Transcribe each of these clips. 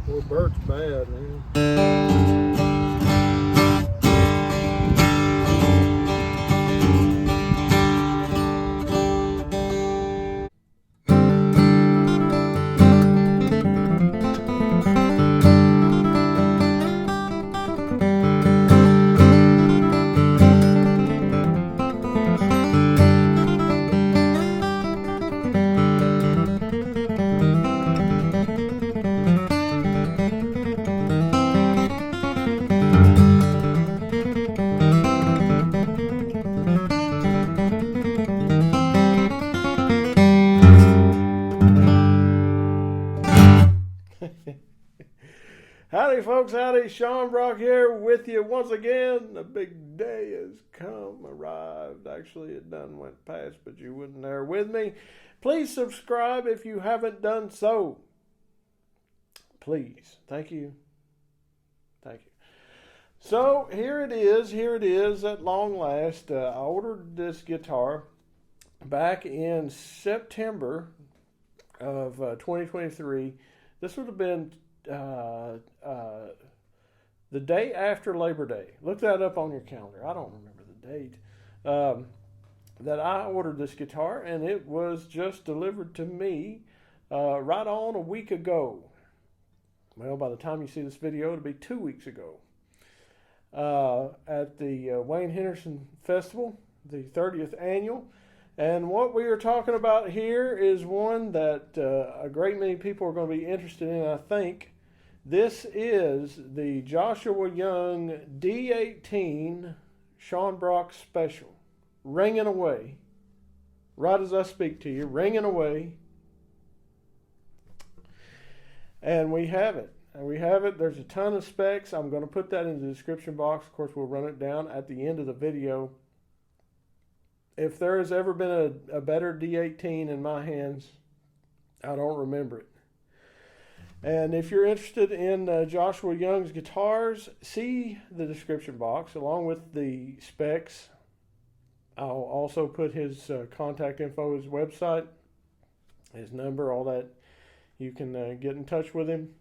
Well, Bert's bad, man. Howdy, folks. Howdy. Shawn Brock here with you once again. The big day has arrived. Actually, it done went past, but you wasn't there with me. Please subscribe if you haven't done so. Please. Thank you. Thank you. So, here it is at long last. I ordered this guitar back in September of 2023. This would have been the day after Labor Day. Look that up on your calendar. I don't remember the date that I ordered this guitar, and it was just delivered to me right on a week ago. Well, by the time you see this video, it'll be 2 weeks ago at the Wayne Henderson Festival, the 30th annual. And what we are talking about here is one that a great many people are going to be interested in, I think. This is the Joshua Young D18 Shawn Brock Special. Ringing away. Right as I speak to you, ringing away. And we have it. There's a ton of specs. I'm going to put that in the description box. Of course, we'll run it down at the end of the video. If there has ever been a better D18 in my hands, I don't remember it. And if you're interested in Joshua Young's guitars, see the description box along with the specs. I'll also put his contact info, his website, his number, all that. You can get in touch with him,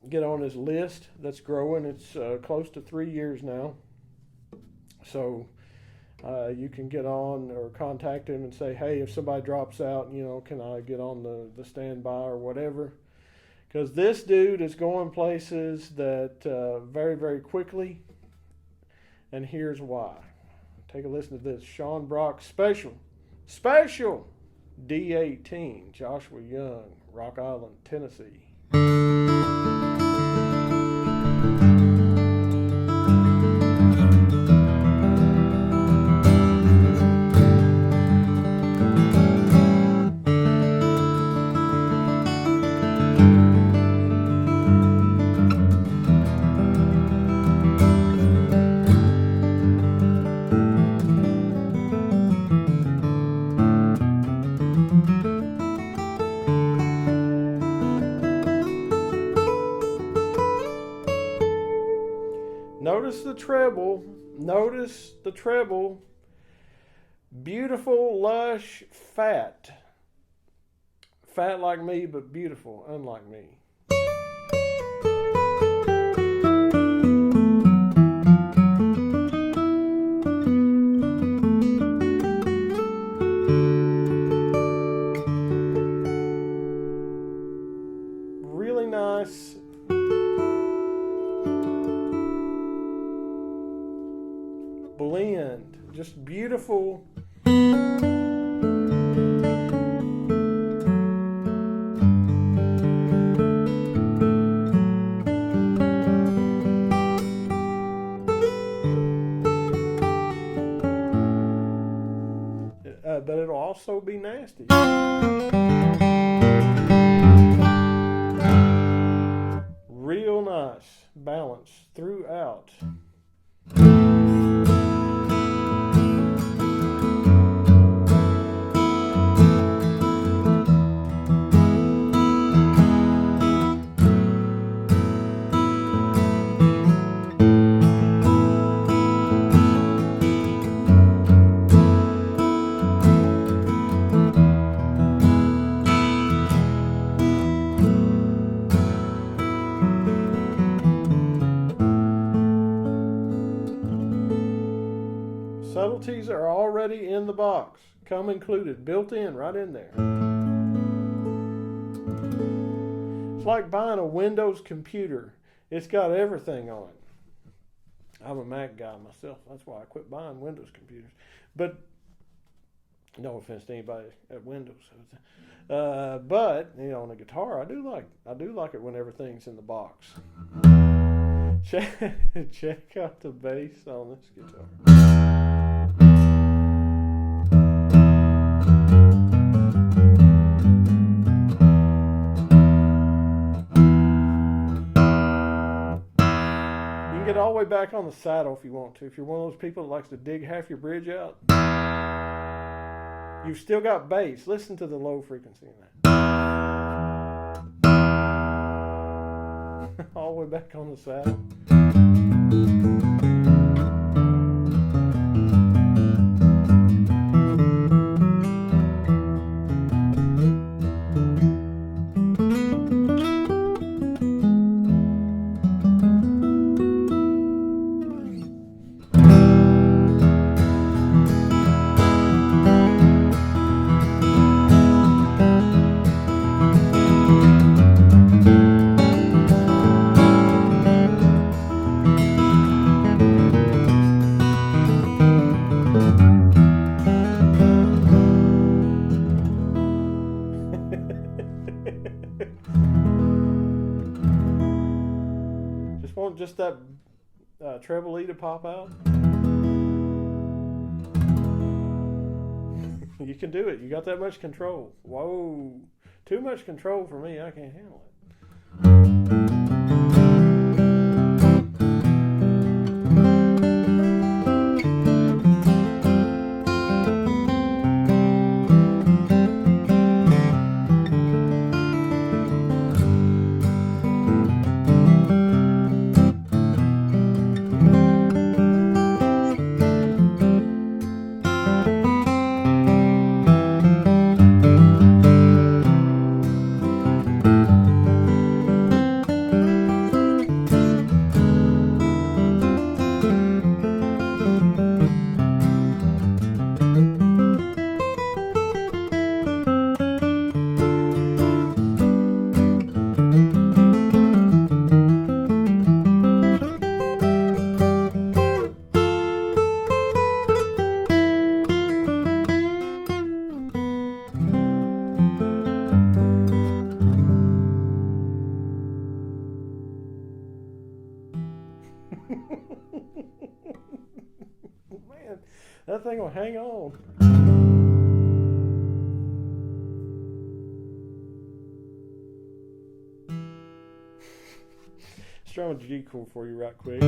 get on his list that's growing. It's close to 3 years now. So you can get on or contact him and say, hey, if somebody drops out, can I get on the standby or whatever? Because this dude is going places that very, very quickly. And here's why. Take a listen to this. Shawn Brock Special D18, Joshua Young, Rock Island, Tennessee. Notice the treble. Beautiful, lush, fat. Fat like me, but beautiful, unlike me. Really nice. Blend, just beautiful. But it'll also be nasty. Real nice balance throughout. subtleties are already in the box. Come included, built in, right in there. It's like buying a Windows computer. It's got everything on it. I'm a Mac guy myself. That's why I quit buying Windows computers. But no offense to anybody at Windows. But you know, on a guitar, I do like it when everything's in the box. Check out the bass on this guitar. You can get all the way back on the saddle if you want to. If you're one of those people that likes to dig half your bridge out, you've still got bass. Listen to the low frequency in that. All the way back on the saddle. Just that treble E to pop out. You can do it. You got that much control. Whoa. Too much control for me. I can't handle it. Man, that thing will hang on. Strum a G chord for you right quick.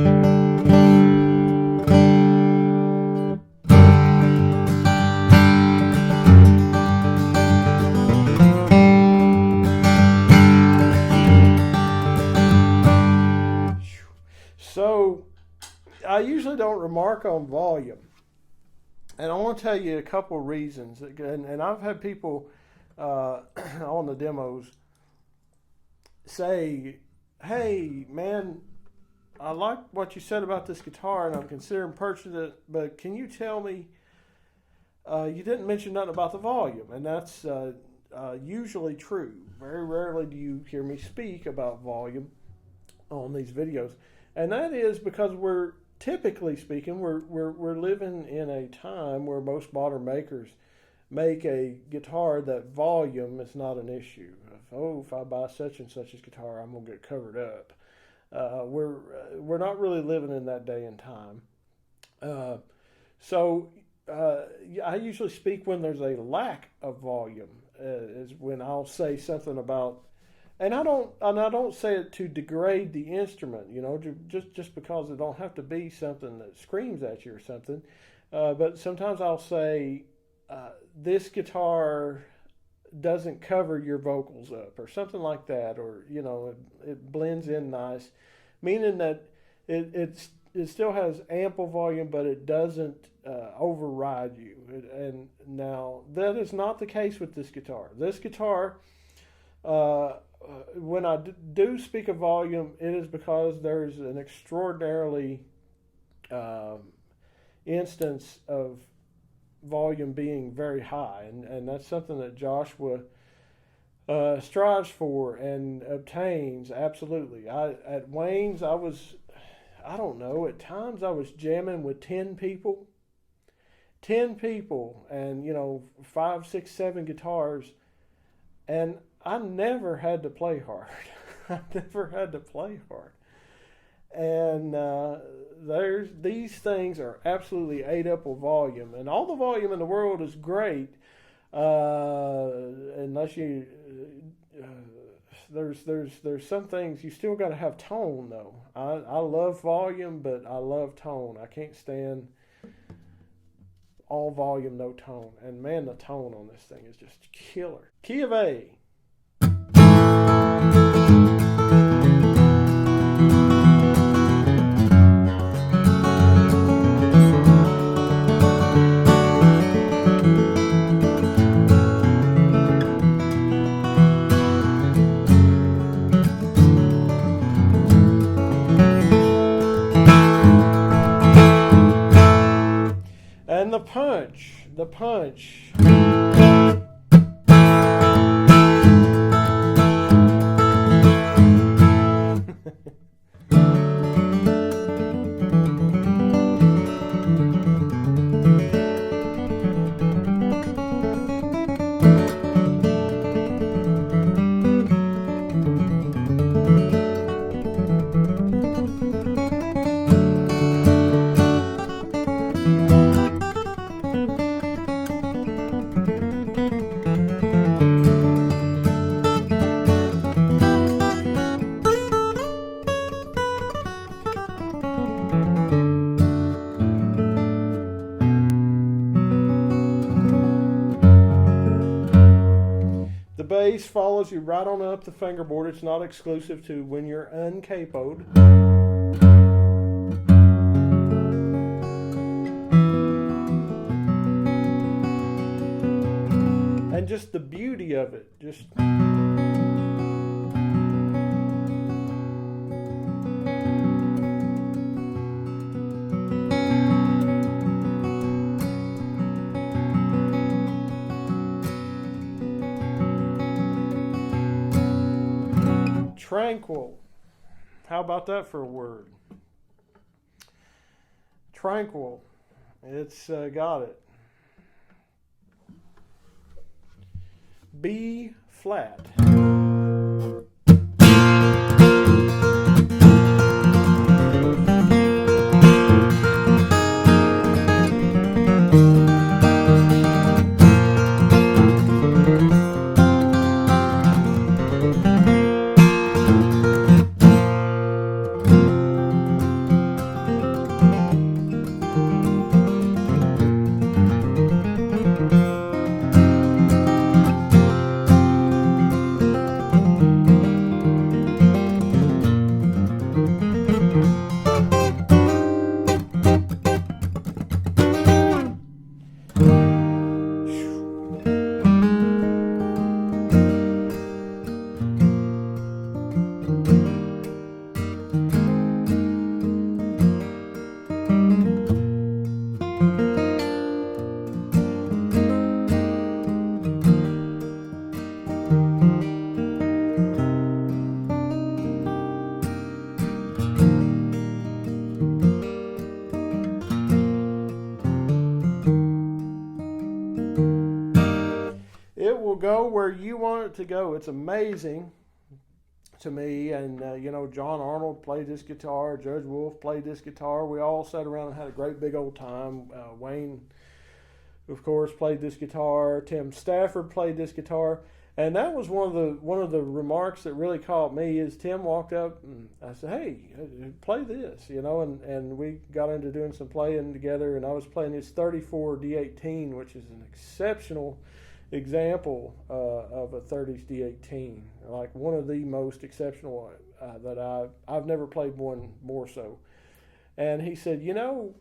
So I usually don't remark on volume, and I want to tell you a couple of reasons. And I've had people on the demos say, "Hey, man, I like what you said about this guitar, and I'm considering purchasing it. But can you tell me? You didn't mention nothing about the volume," and that's usually true. Very rarely do you hear me speak about volume on these videos. And that is because we're typically speaking, we're living in a time where most modern makers make a guitar that volume is not an issue. If I buy such and such a guitar, I'm gonna get covered up. We're not really living in that day and time. So I usually speak when there's a lack of volume. Is when I'll say something about. And I don't say it to degrade the instrument, you know, just because it don't have to be something that screams at you or something. But sometimes I'll say, this guitar doesn't cover your vocals up or something like that, or, you know, it blends in nice, meaning that it still has ample volume, but it doesn't override you. And now that is not the case with this guitar. This guitar, when I do speak of volume, it is because there's an extraordinarily instance of volume being very high, and that's something that Joshua strives for and obtains. Absolutely. At Wayne's, I don't know, at times I was jamming with 10 people, and 5, 6, 7 guitars, and I never had to play hard. I never had to play hard. And these things are absolutely ate up with volume, and all the volume in the world is great, unless you there's some things you still got to have tone though. I love volume, but I love tone. I can't stand all volume, no tone. And man, the tone on this thing is just killer. Key of A. And the punch. Bass follows you right on up the fingerboard. It's not exclusive to when you're uncapoed. And just the beauty of it, just tranquil. How about that for a word? Tranquil. It's got it. B flat. Go where you want it to go. It's amazing to me. And John Arnold played this guitar, Judge Wolf played this guitar. We all sat around and had a great big old time. Wayne, of course, played this guitar. Tim Stafford played this guitar, and that was one of the remarks that really caught me. Is Tim walked up and I said, "Hey, play this," and we got into doing some playing together. And I was playing his 34 D18, which is an exceptional example of a 30s D18, like one of the most exceptional that I've never played one more so. And he said,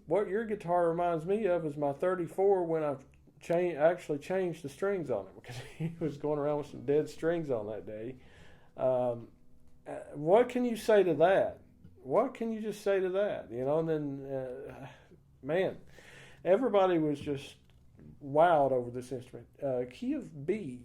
what your guitar reminds me of is my 34 when I've actually changed the strings on it, because he was going around with some dead strings on that day. What can you say to that? What can you just say to that? And then, man, everybody was just wowed over this instrument. Key of B.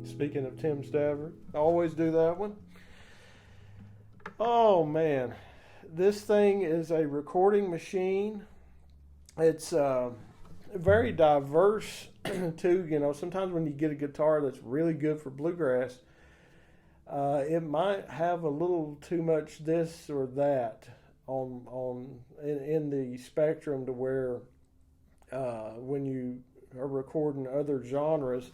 Speaking of Tim Staver, I always do that one. Oh man, this thing is a recording machine. It's very diverse too. You know, sometimes when you get a guitar that's really good for bluegrass, it might have a little too much this or that in the spectrum to where when you are recording other genres,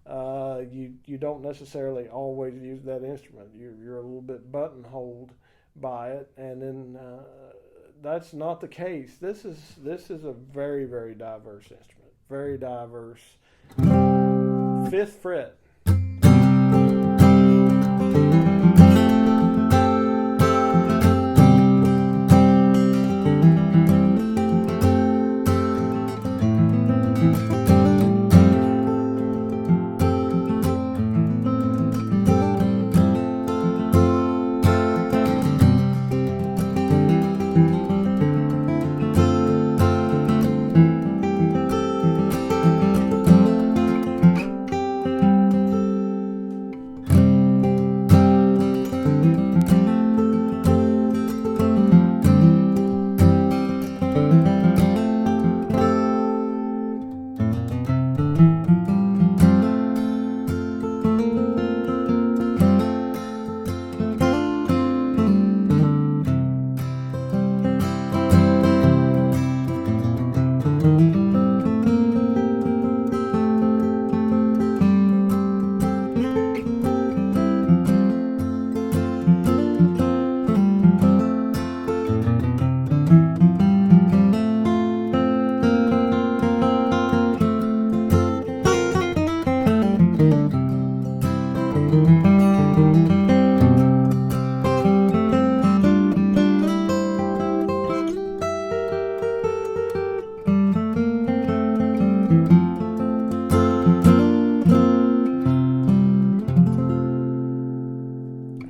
you don't necessarily always use that instrument. You're a little bit buttonholed by it, and then that's not the case. This is a very, very diverse instrument. Very diverse. 5th fret.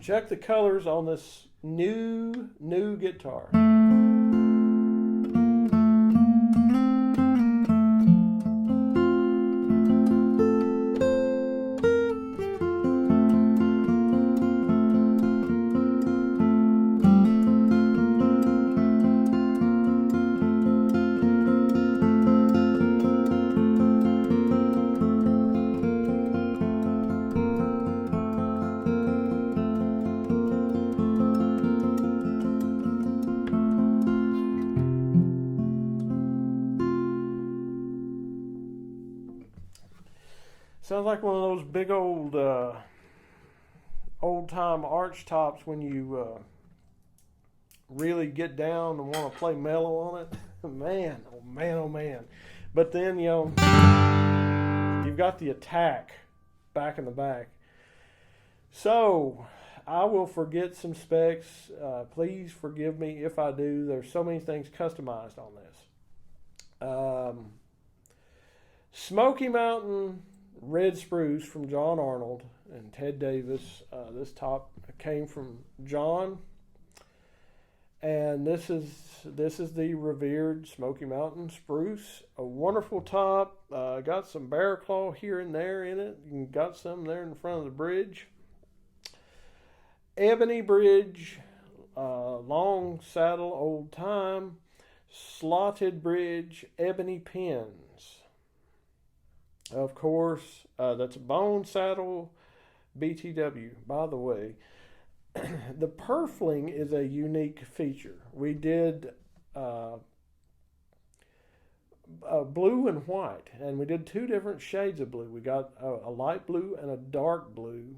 Check the colors on this new guitar. Sounds like one of those big old old-time arch tops when you really get down and want to play mellow on it. Man, oh man, oh man. But then, you know, you've got the attack back in the back. So, I will forget some specs. Please forgive me if I do. There's so many things customized on this. Smoky Mountain Red Spruce from John Arnold and Ted Davis. This top came from John. And this is the revered Smoky Mountain Spruce. A wonderful top. Got some bear claw here and there in it. You got some there in front of the bridge. Ebony bridge. Long saddle, old time. Slotted bridge. Ebony pins. Of course, that's a bone saddle. BTW, by the way. The Purfling is a unique feature. We did blue and white, and we did two different shades of blue. We got a light blue and a dark blue,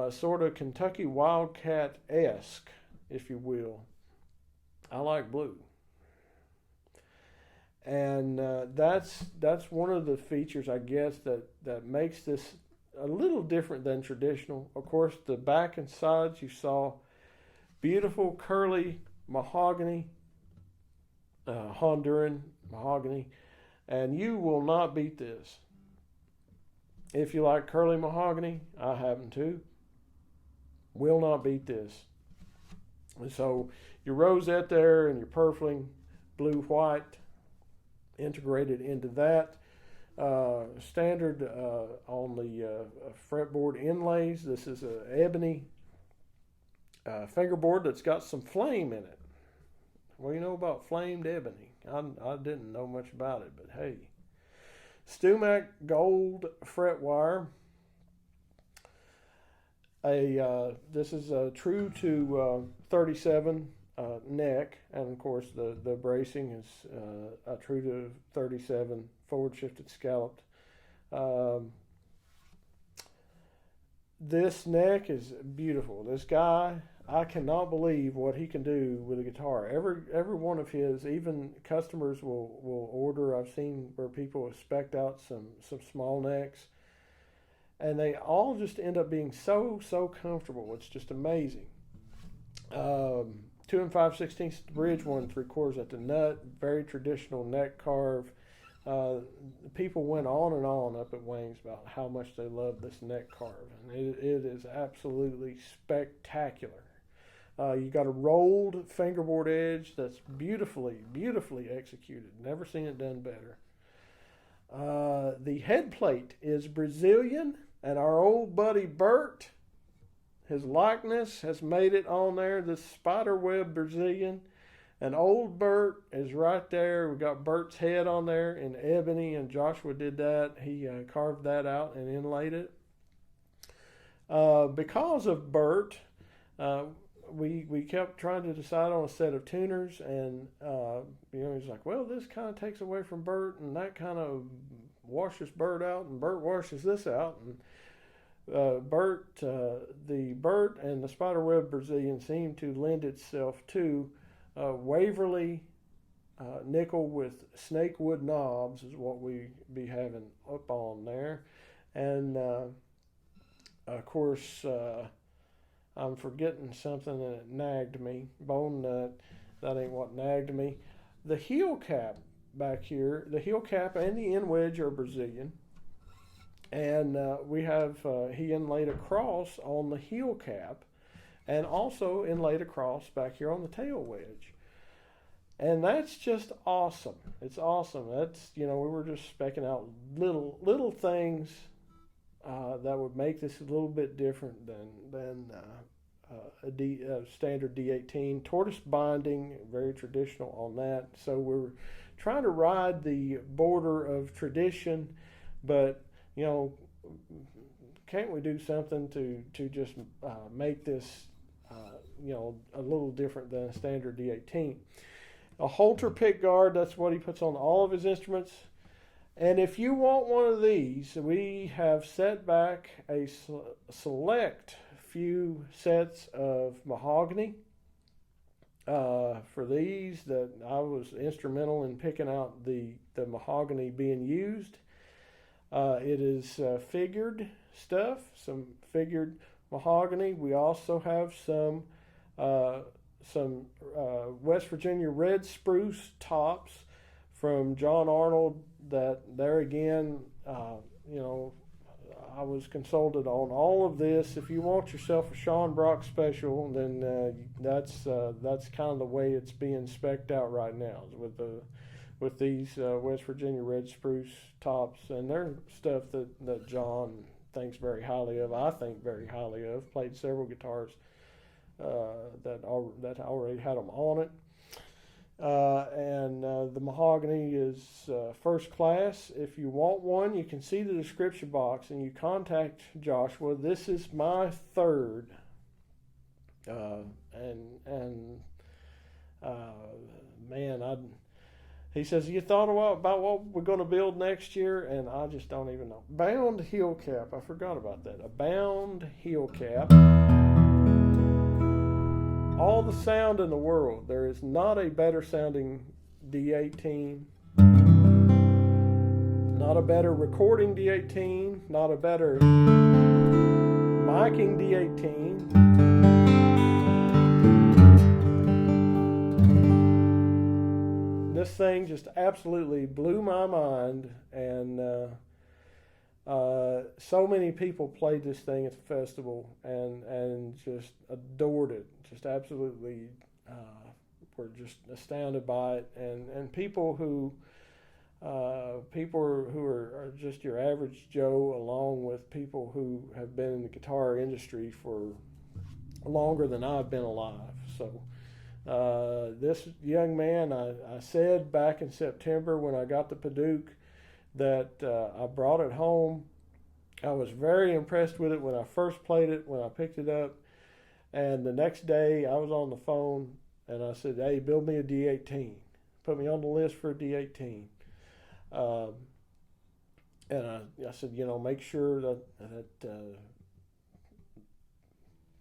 sort of Kentucky Wildcat-esque, if you will. I like blue. And that's one of the features, I guess, that makes this a little different than traditional. Of course, the back and sides you saw beautiful curly mahogany, honduran mahogany, and you will not beat this. If you like curly mahogany, I happen to. Will not beat this. And so your Rosette there and your Purfling blue white integrated into that. Standard on the fretboard inlays. This is an ebony fingerboard that's got some flame in it. What do you know about flamed ebony? I didn't know much about it, but hey. Stumac gold fretwire. This is a true to 37 neck, and of course the bracing is a true to 37 forward shifted scalloped. This neck is beautiful. This guy, I cannot believe what he can do with a guitar. Every one of his, even customers will order. I've seen where people have spec'd out some small necks, and they all just end up being so comfortable. It's just amazing. 2 5/16 at the bridge, 1 3/4 at the nut. Very traditional neck carve. People went on and on up at Wayne's about how much they love this neck carve, and it is absolutely spectacular. You got a rolled fingerboard edge that's beautifully executed. Never seen it done better. The headplate is Brazilian, and our old buddy Bert, his likeness has made it on there. This spiderweb Brazilian. And old Bert is right there. We got Bert's head on there in ebony, and Joshua did that. He carved that out and inlaid it. Because of Bert, we kept trying to decide on a set of tuners, and he's like, well, this kind of takes away from Bert, and that kind of washes Bert out, and Bert washes this out, and the Bert and the spiderweb Brazilian seem to lend itself to Waverly nickel with snakewood knobs is what we be having up on there. And of course I'm forgetting something that nagged me. Bone nut, that ain't what nagged me. The Heelcap back here, the Heelcap and the end wedge are Brazilian. And we have, he inlaid a cross on the Heelcap, and also inlaid a cross back here on the tail wedge. And that's just awesome. It's awesome. That's, we were just specking out little things that would make this a little bit different than a standard D18. Tortoise binding, very traditional on that. So we're trying to ride the border of tradition, but can't we do something to just make this a little different than a standard D18? A Holter Pickguard, that's what he puts on all of his instruments. And if you want one of these, we have set back a select few sets of mahogany. For these, that I was instrumental in picking out the mahogany being used. It is figured stuff, some figured mahogany. We also have some West Virginia red spruce tops from John Arnold. That there again, I was consulted on all of this. If you want yourself a Shawn Brock special, then that's kind of the way it's being spec'd out right now with these West Virginia red spruce tops, and they're stuff that John thinks very highly of. I think very highly of. Played several guitars that already had them on it. And the mahogany is first class. If you want one, you can see the description box and you contact Joshua. This is my third. He says, you thought about what we're going to build next year? And I just don't even know. Bound Heelcap. I forgot about that. A bound Heelcap. All the sound in the world. There is not a better sounding D18. Not a better recording D18. Not a better miking D18. This thing just absolutely blew my mind, and so many people played this thing at the festival and just adored it. Just absolutely were just astounded by it, and people who are just your average Joe, along with people who have been in the guitar industry for longer than I've been alive. So this young man, I said back in September when I got the Paduke that I brought it home. I was very impressed with it when I first played it, when I picked it up. And the next day I was on the phone and I said, hey, build me a D18. Put me on the list for a D18. And I said, make sure that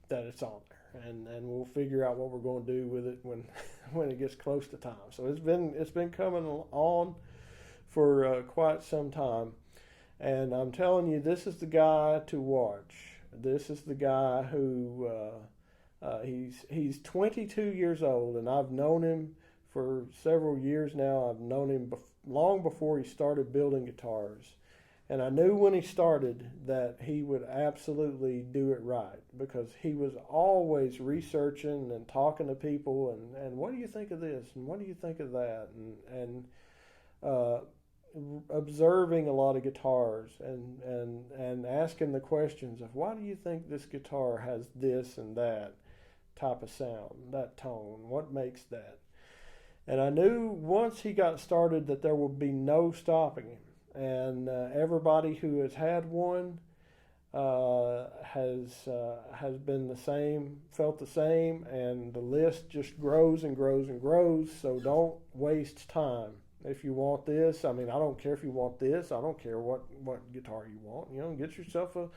it's on there. And we'll figure out what we're going to do with it when it gets close to time. So it's been coming on for quite some time, and I'm telling you, this is the guy to watch. This is the guy who he's 22 years old, and I've known him for several years now. I've known him long before he started building guitars. And I knew when he started that he would absolutely do it right, because he was always researching and talking to people and what do you think of this and what do you think of that, and observing a lot of guitars and asking the questions of why do you think this guitar has this and that type of sound, that tone, what makes that. And I knew once he got started that there would be no stopping him. And everybody who has had one has been the same, felt the same, and the list just grows and grows and grows. So don't waste time. If you want this, I mean, I don't care if you want this. I don't care what guitar you want. Get yourself a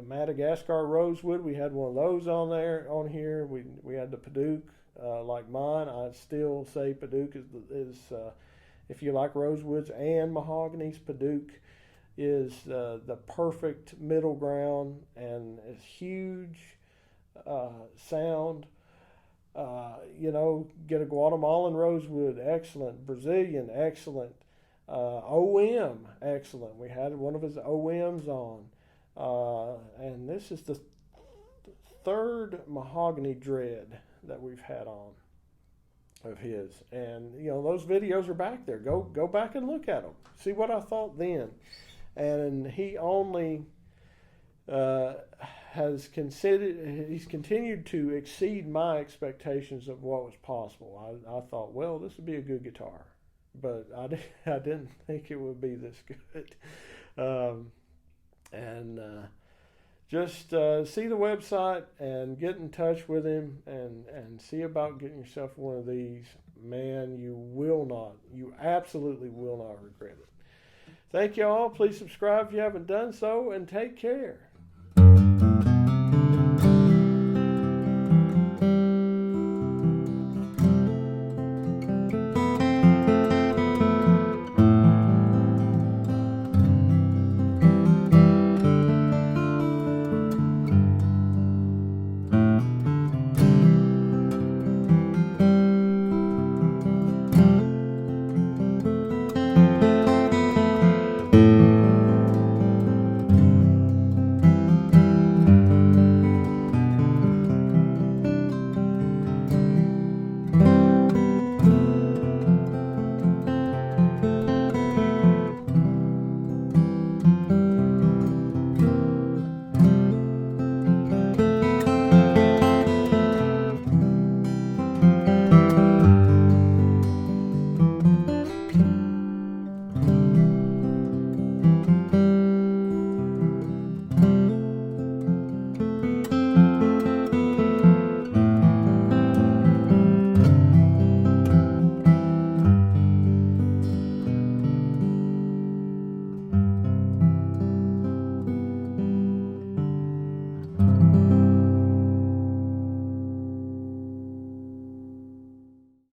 Madagascar Rosewood. We had one of those on here. We had the Paduke, like mine. I still say Paduke is if you like Rosewoods and Mahoganies, Paduke is the perfect middle ground, and it's huge sound. Get a Guatemalan Rosewood, excellent. Brazilian, excellent. OM, excellent. We had one of his OMs on. And this is the third mahogany dread that we've had on of his, and those videos are back there. Go back and look at them, see what I thought then. And he only he's continued to exceed my expectations of what was possible. I thought, well, this would be a good guitar, but I didn't think it would be this good. Just see the website and get in touch with him and see about getting yourself one of these. Man, you absolutely will not regret it. Thank you all. Please subscribe if you haven't done so, and take care.